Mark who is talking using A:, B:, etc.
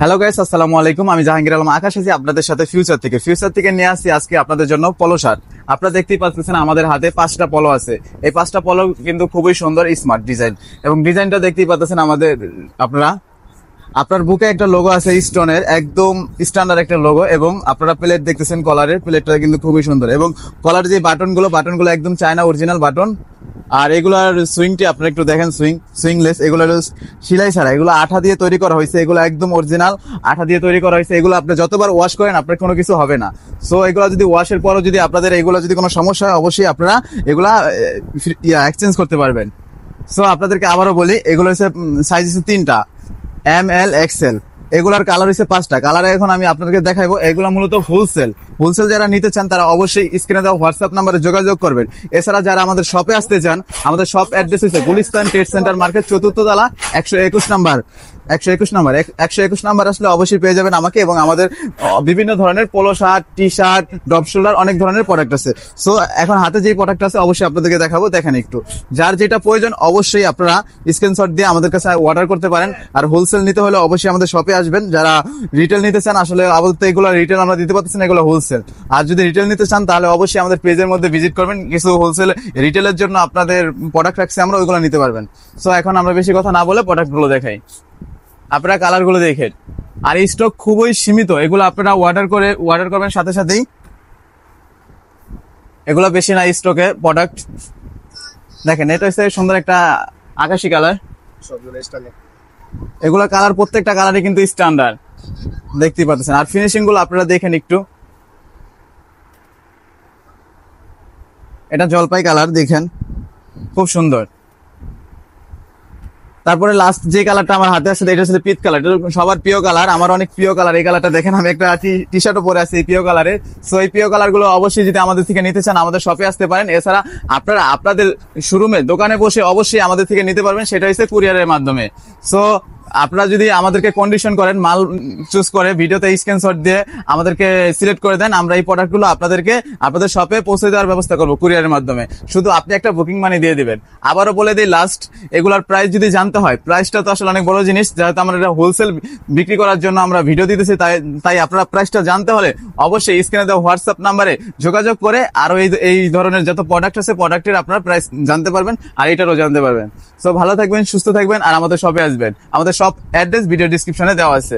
A: Hello guys, আসসালামু আলাইকুম। আমি জাহাঙ্গীর আলম আকাশ আছি আপনাদের সাথে ফিউচার থেকে নিয়ে আসছি আজকে আপনাদের জন্য পলো শার্ট। আপনারা দেখতেই পাচ্ছেন আমাদের হাতে 5টা পলো আছে। এই 5টা পলো কিন্তু খুবই সুন্দর স্মার্ট ডিজাইন, এবং ডিজাইনটা দেখতেই পাচ্ছেন আমাদের আপনার বুকে একটা লোগো আছে স্টোনের, একদম স্ট্যান্ডার্ড একটা লোগো, এবং আপনারা প্লেট দেখতেছেন কলারের প্লেটটা কিন্তু খুবই সুন্দর, এবং কলার যে বাটনগুলো একদম চায়না অরিজিনাল বাটন। আর এগুলার সুইংটি আপনারা একটু দেখেন, সুইংলেস, এগুলো সেলাই ছাড়া, এগুলো আঠা দিয়ে তৈরি করা হয়েছে, এগুলো একদম অরিজিনাল আঠা দিয়ে তৈরি করা হয়েছে। এগুলো আপনি যতবার ওয়াশ করেন আপনার কোনো কিছু হবে না। সো এগুলো যদি ওয়াশের পরও যদি আপনাদের এগুলো যদি কোনো সমস্যা হয়, অবশ্যই আপনারা এগুলা এক্সচেঞ্জ করতে পারবেন। সো আপনাদেরকে আবারও বলি, এগুলো হচ্ছে সাইজ হচ্ছে 3টা, ML XL। এগুলার কালার হচ্ছে 5টা কালার। এখন আমি আপনাদেরকে দেখাবো। এগুলো মূলত হোলসেল যারা নিতে চান তারা অবশ্যই স্ক্রিনে দেওয়া হোয়াটসঅ্যাপ নাম্বারে যোগাযোগ করবেন। এছাড়া যারা আমাদের শপে আসতে চান, আমাদের শপ অ্যাড্রেস হচ্ছে গুলিস্তান ট্রেড সেন্টার মার্কেট, 4র্থ তলা, 121 নাম্বার আসলে অবশ্যই পেয়ে যাবেন আমাকে। এবং আমাদের বিভিন্ন ধরনের polo shirt, T shirt, drop shoulder, অনেক ধরনের প্রোডাক্ট আছে। সো এখন হাতে যে প্রোডাক্ট আছে অবশ্যই আপনাদেরকে দেখাবো, দেখেন একটু। যার যেটা প্রয়োজন অবশ্যই আপনারা স্ক্রিনশট দিয়ে আমাদের কাছে অর্ডার করতে পারেন। আর হোলসেল নিতে হলে অবশ্যই আমাদের শপে আসবেন। যারা রিটেল নিতে চান, আসলে আপাতত এগুলো রিটেল আমরা দিতে পারতেছি না, এগুলো হোলসেল। আর যদি রিটেল নিতে চান তাহলে অবশ্যই আমাদের পেজের মধ্যে ভিজিট করবেন, কিছু হোলসেল রিটেলের জন্য আপনাদের প্রোডাক্ট রাখছি আমরা, ওইগুলো নিতে পারবেন। সো এখন আমরা বেশি কথা না বলে প্রোডাক্টগুলো দেখাই, আপনারা কালার গুলো দেখেন। আর এই স্টক খুবই সীমিত, এগুলো আপনারা অর্ডার করবেন সাথে সাথেই, এগুলো বেশি না স্টকে প্রোডাক্ট। দেখেন এটা হচ্ছে সুন্দর একটা আকাশি কালার, এগুলো কালার প্রত্যেকটা কালারই কিন্তু স্ট্যান্ডার্ড, দেখতেই পাচ্ছেন। আর ফিনিশিং গুলো আপনারা দেখেন একটু, এটা জলপাই কালার, দেখেন খুব সুন্দর। তারপরে লাস্ট যে কালারটা আমার হাতে আছে, এটা হচ্ছে পিচ কালার, এটা সবার প্রিয় কালার, আমার অনেক প্রিয় কালার এই কালারটা। দেখেন আমি একটা টি শার্টও পরে আছি এই প্রিয় কালারে। সো এই প্রিয় কালার গুলো অবশ্যই যদি আমাদের থেকে নিতে চান আমাদের শপে আসতে পারেন। এছাড়া আপনারা আপনাদের শোরুমে দোকানে বসে অবশ্যই আমাদের থেকে নিতে পারবেন, সেটা হচ্ছে কুরিয়ারের মাধ্যমে। সো আপনারা যদি আমাদেরকে কন্ডিশন করেন, মাল চুজ করে ভিডিওতে স্ক্রিনশট দিয়ে আমাদেরকে সিলেক্ট করে দেন, আমরা এই প্রোডাক্টগুলো আপনাদের শপে পৌঁছে দেওয়ার ব্যবস্থা করবো কুরিয়ারের মাধ্যমে। শুধু আপনি একটা বুকিং মানি দিয়ে দিবেন। আবারও বলে দিই লাস্ট, এগুলার প্রাইস যদি জানতে হয়, প্রাইসটা তো আসলে অনেক বড় জিনিস, যেহেতু আমরা এটা হোলসেল বিক্রি করার জন্য আমরা ভিডিও দিতেছি, তাই আপনারা প্রাইসটা জানতে হলে অবশ্যই স্ক্রিনে দেওয়া হোয়াটসঅ্যাপ নাম্বারে যোগাযোগ করে আরো এই ধরনের যত প্রোডাক্ট আছে প্রোডাক্টের আপনারা প্রাইস জানতে পারবেন, আর এটারও জানতে পারবেন। সো ভালো থাকবেন, সুস্থ থাকবেন, আর আমাদের শপে আসবেন। আমাদের সব অ্যাড্রেস ভিডিও ডেসক্রিপশনে দেওয়া আছে।